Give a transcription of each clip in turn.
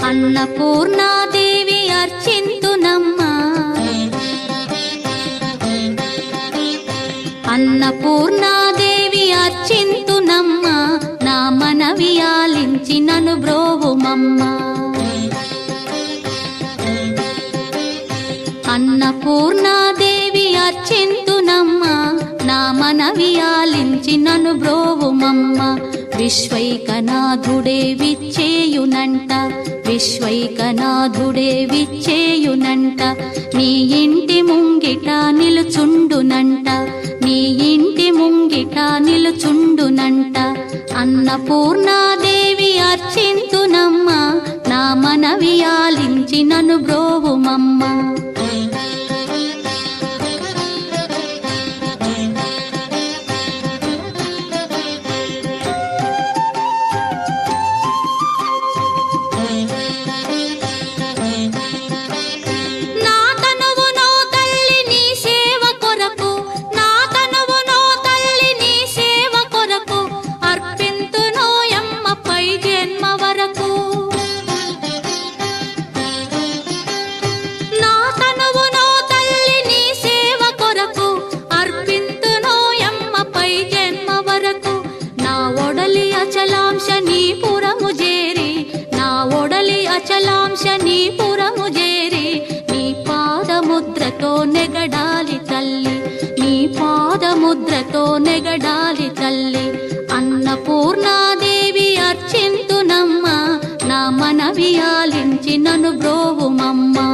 అన్నపూర్ణాదేవి అర్చింతునమ్మా, అన్నపూర్ణాదేవి అర్చింతునమ్మా, నా మనవి ఆలించి నన్ను బ్రోవుమమ్మా. అన్నపూర్ణాదేవి అర్చింతునమ్మా, నా మనవి ఆలించి నన్ను బ్రోవుమమ్మా. విశ్వైకనాథుడే విచ్చేయునంట, విశ్వైకనాథుడే విచ్చేయునంట, నీ ఇంటి ముంగిట నిలుచుండునంట, నీ ఇంటి ముంగిట నిలుచుండునంట. అన్నపూర్ణాదేవి అర్చింతునమ్మా, నా మనవి ఆలించి నన్ను బ్రోవుమమ్మా. అచలాంశ నీ పురము చేరి, నీ పాదముద్రతో నెగడాలి తల్లి, నీ పాదముద్రతో నెగడాలి తల్లి. అన్నపూర్ణాదేవి అర్చింతునమ్మా, నా మనవి ఆలించి నన్ను బ్రోవుమమ్మా.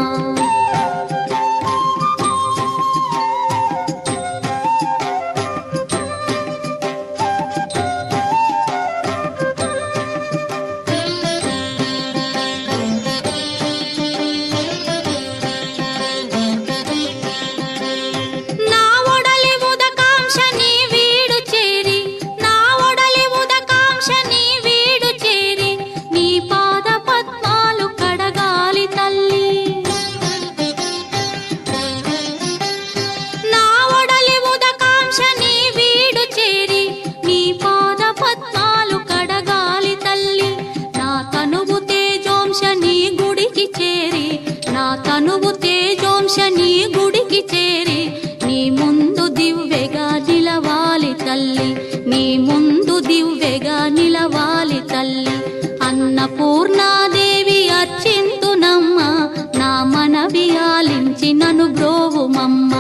తనువు తేజోంశ నీ గుడికి చేరి, నీ ముందు దివ్వెగా నిలవాలి తల్లి, నీ ముందు దివ్వెగా నిలవాలి తల్లి. అన్నపూర్ణాదేవి అర్చింతునమ్మా, నా మనవి ఆలించి నన్ను బ్రోవుమమ్మా.